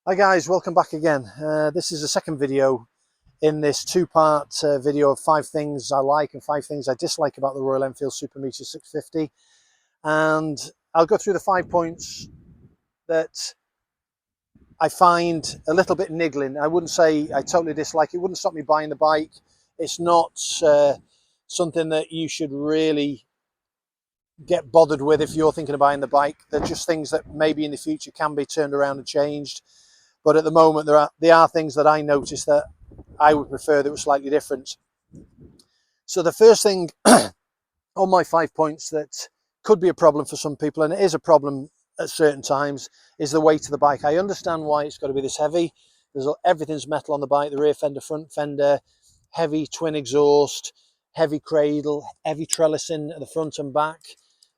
Hi guys, welcome back again. This is the second video in this two-part video of 5 things I like and 5 things I dislike about the Royal Enfield Super Meteor 650. And I'll go through the 5 points that I find a little bit niggling. I wouldn't say I totally dislike it. It wouldn't stop me buying the bike. It's not something that you should really get bothered with if you're thinking of buying the bike. They're just things that maybe in the future can be turned around and changed. But at the moment, there are things that I noticed that I would prefer that were slightly different. So the first thing on my 5 points that could be a problem for some people, and it is a problem at certain times, is the weight of the bike. I understand why it's got to be this heavy. Everything's metal on the bike, the rear fender, front fender, heavy twin exhaust, heavy cradle, heavy trellising at the front and back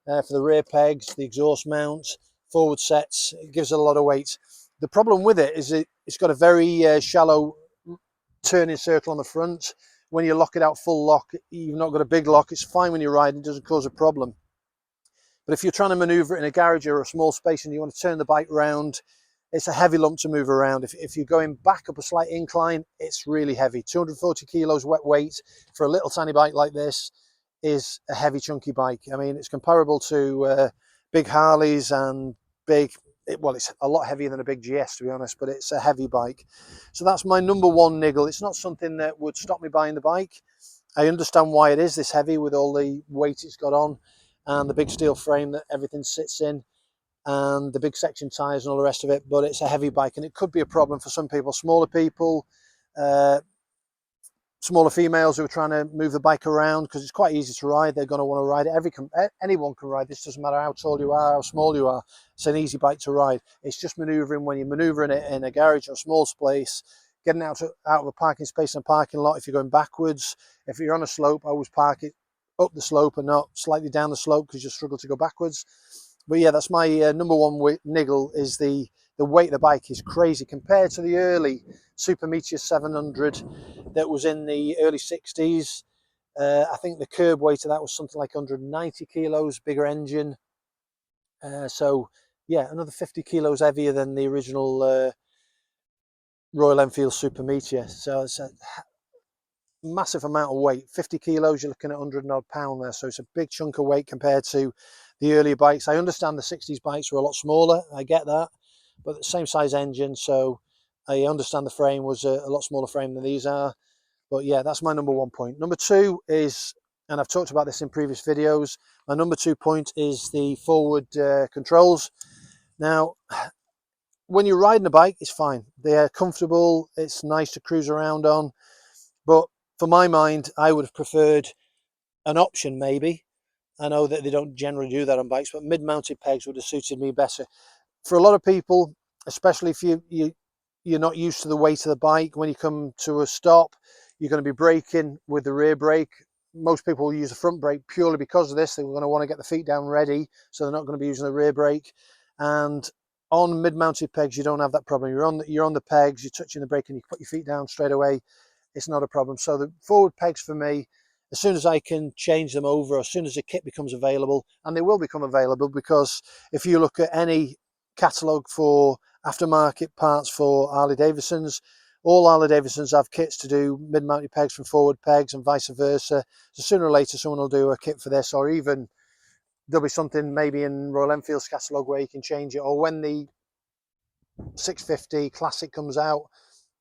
for the rear pegs, the exhaust mount, forward sets. It gives it a lot of weight. The problem with it is it's got a very shallow turning circle on the front. When you lock it out full lock, you've not got a big lock. It's fine when you're riding, it doesn't cause a problem. But if you're trying to maneuver it in a garage or a small space and you want to turn the bike round, it's a heavy lump to move around. If you're going back up a slight incline, it's really heavy. 240 kilos wet weight for a little tiny bike like this is a heavy chunky bike. I mean, it's comparable to big Harleys and well, it's a lot heavier than a big GS, to be honest, but it's a heavy bike. So that's my number one niggle. It's not something that would stop me buying the bike. I understand why it is this heavy with all the weight it's got on and the big steel frame that everything sits in and the big section tires and all the rest of it, but it's a heavy bike and it could be a problem for some people, uh, smaller females who are trying to move the bike around, because it's quite easy to ride. They're going to want to ride it. Anyone can ride this. Doesn't matter how tall you are, how small you are. It's an easy bike to ride. It's just maneuvering when you're maneuvering it in a garage or a small space, getting out of a parking space in a parking lot. If you're going backwards, if you're on a slope, I always park it up the slope and not slightly down the slope because you struggle to go backwards. But yeah, that's my number one niggle, is the weight of the bike is crazy compared to the early Super Meteor 700 that was in the early 60s. I think the curb weight of that was something like 190 kilos, bigger engine. So yeah, another 50 kilos heavier than the original Royal Enfield Super Meteor. So it's a massive amount of weight. 50 kilos, you're looking at 100 and odd pound there. So it's a big chunk of weight compared to the earlier bikes. I understand the 60s bikes were a lot smaller. I get that, but the same size engine. So I understand the frame was a lot smaller frame than these are. But yeah, that's my number one point. Number two is, and I've talked about this in previous videos, my number 2 point is the forward controls. Now, when you're riding a bike, it's fine. They're comfortable. It's nice to cruise around on. But for my mind, I would have preferred an option maybe. I know that they don't generally do that on bikes, but mid-mounted pegs would have suited me better. For a lot of people, especially if you're not used to the weight of the bike, when you come to a stop, you're going to be braking with the rear brake. Most people will use the front brake purely because of this. They're going to want to get the feet down ready, so they're not going to be using the rear brake. And on mid-mounted pegs, you don't have that problem. You're on the pegs, you're touching the brake, and you put your feet down straight away. It's not a problem. So the forward pegs for me, as soon as I can change them over, as soon as the kit becomes available, and they will become available, because if you look at any catalogue for aftermarket parts for Harley Davidsons, all Harley Davidsons have kits to do mid-mounted pegs from forward pegs and vice versa. So sooner or later someone will do a kit for this, or even there'll be something maybe in Royal Enfield's catalogue where you can change it, or when the 650 Classic comes out,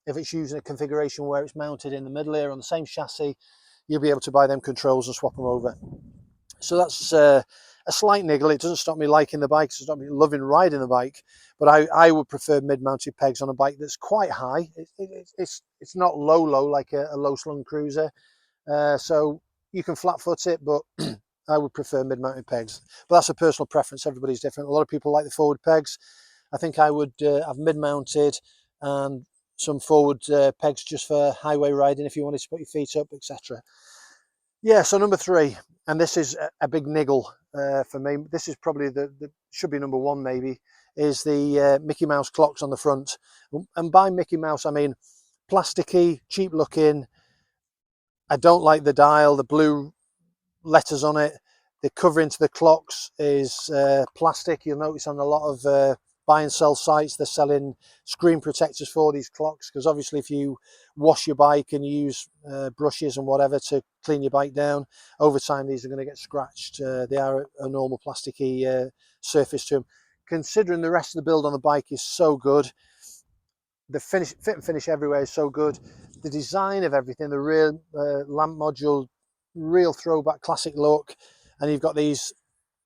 if it's using a configuration where it's mounted in the middle here on the same chassis, you'll be able to buy them controls and swap them over. So that's a slight niggle. It doesn't stop me liking the bike, it doesn't stop me loving riding the bike, but I would prefer mid-mounted pegs on a bike that's quite high. It's not low like a low slung cruiser, so you can flat foot it, but I would prefer mid-mounted pegs. But that's a personal preference. Everybody's different. A lot of people like the forward pegs. I think I would have mid-mounted and some forward pegs just for highway riding if you wanted to put your feet up, etc. Yeah, so number 3, and this is a big niggle for me. This is probably should be number 1 maybe, is the Mickey Mouse clocks on the front. And by Mickey Mouse, I mean plasticky, cheap looking. I don't like the dial, the blue letters on it. The covering to the clocks is plastic. You'll notice on a lot of buy and sell sites, they're selling screen protectors for these clocks, because obviously if you wash your bike and you use brushes and whatever to clean your bike down, over time these are going to get scratched. They are a normal plasticky surface to them. Considering the rest of the build on the bike is so good, the fit and finish everywhere is so good, the design of everything, the rear lamp module, real throwback classic look, and you've got these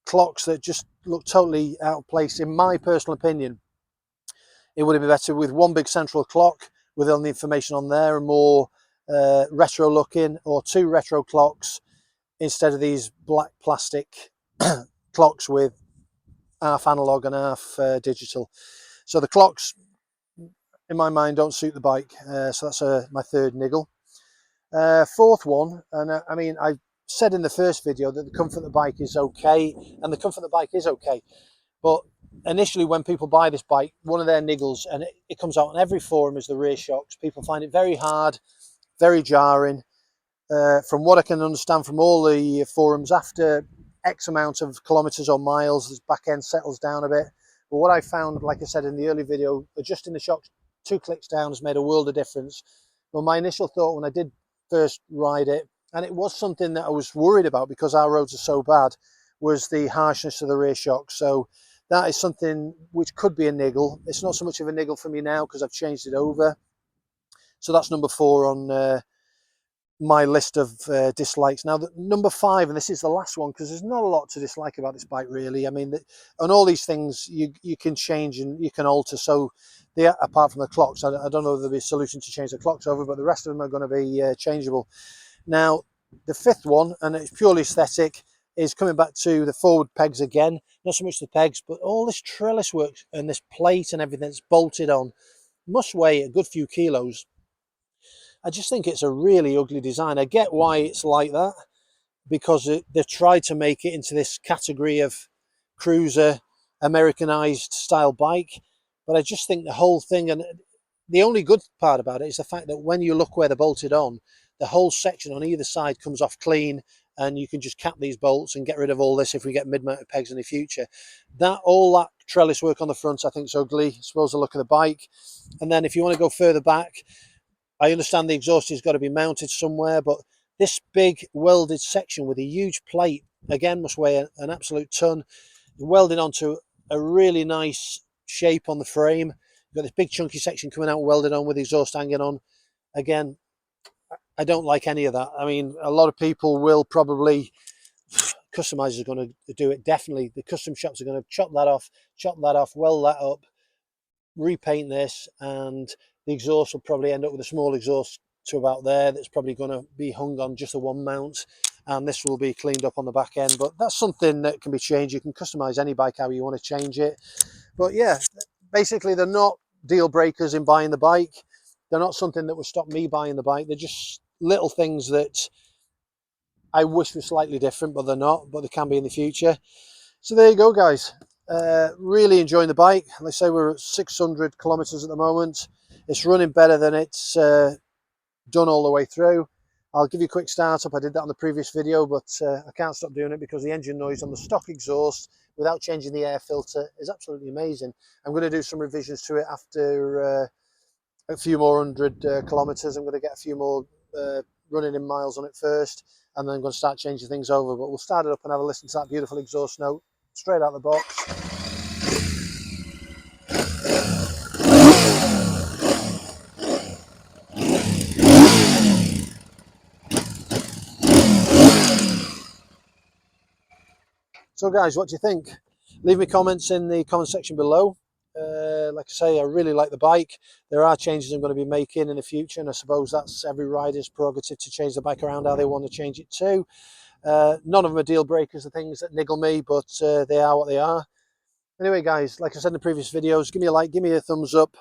clocks that just look totally out of place. In my personal opinion, it would have been better with one big central clock with all the information on there and more retro looking, or two retro clocks instead of these black plastic clocks with half analog and half digital. So the clocks, in my mind, don't suit the bike. So that's my third niggle. Fourth one, and I mean, I said in the first video that the comfort of the bike is okay, and the comfort of the bike is okay. But initially, when people buy this bike, one of their niggles, and it comes out on every forum, is the rear shocks. People find it very hard, very jarring. From what I can understand from all the forums, after X amount of kilometers or miles, the back end settles down a bit. But what I found, like I said in the early video, adjusting the shocks 2 clicks down has made a world of difference. But my initial thought when I did first ride it, and it was something that I was worried about because our roads are so bad, was the harshness of the rear shocks. So that is something which could be a niggle. It's not so much of a niggle for me now because I've changed it over. So that's number 4 on my list of dislikes. Now, number 5, and this is the last one because there's not a lot to dislike about this bike, really. I mean, on all these things, you can change and you can alter. So, apart from the clocks, I don't know if there'll be a solution to change the clocks over, but the rest of them are going to be changeable. Now, the 5th one, and it's purely aesthetic, is coming back to the forward pegs again. Not so much the pegs, but all this trellis work and this plate and everything that's bolted on must weigh a good few kilos. I just think it's a really ugly design. I get why it's like that, because they've tried to make it into this category of cruiser, Americanized style bike. But I just think the whole thing, and the only good part about it is the fact that when you look where they're bolted on, the whole section on either side comes off clean, and you can just cap these bolts and get rid of all this if we get mid-mounted pegs in the future. All that trellis work on the front, I think is ugly. I suppose the look of the bike. And then if you want to go further back, I understand the exhaust has got to be mounted somewhere, but this big welded section with a huge plate, again, must weigh an absolute ton, welded onto a really nice shape on the frame. You've got this big chunky section coming out welded on with the exhaust hanging on. Again, I don't like any of that. I mean, a lot of people will probably, customizers are going to do it, definitely. The custom shops are going to chop that off, weld that up, repaint this, and the exhaust will probably end up with a small exhaust to about there that's probably going to be hung on just a one mount, and this will be cleaned up on the back end. But that's something that can be changed. You can customize any bike how you want to change it. But yeah, basically they're not deal breakers in buying the bike. They're not something that would stop me buying the bike. They're just little things that I wish were slightly different, but they're not, but they can be in the future. So there you go, guys. Really enjoying the bike. They say we're at 600 kilometers at the moment. It's running better than it's done all the way through. I'll give you a quick startup. I did that on the previous video, but I can't stop doing it because the engine noise on the stock exhaust without changing the air filter is absolutely amazing. I'm going to do some revisions to it after a few more hundred kilometers. I'm going to get a few more running in miles on it first, and then I'm going to start changing things over. But we'll start it up and have a listen to that beautiful exhaust note straight out the box. So guys, what do you think? Leave me comments in the comment section below. Like I say, I really like the bike. There are changes I'm going to be making in the future, and I suppose that's every rider's prerogative to change the bike around how they want to change it too. None of them are deal breakers, the things that niggle me, but they are what they are. Anyway guys, like I said in the previous videos, give me a like, give me a thumbs up,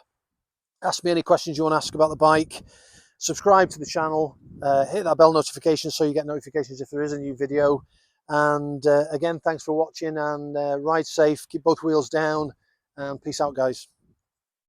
ask me any questions you want to ask about the bike, subscribe to the channel, hit that bell notification so you get notifications if there is a new video. And again, thanks for watching, and ride safe, keep both wheels down, and peace out guys.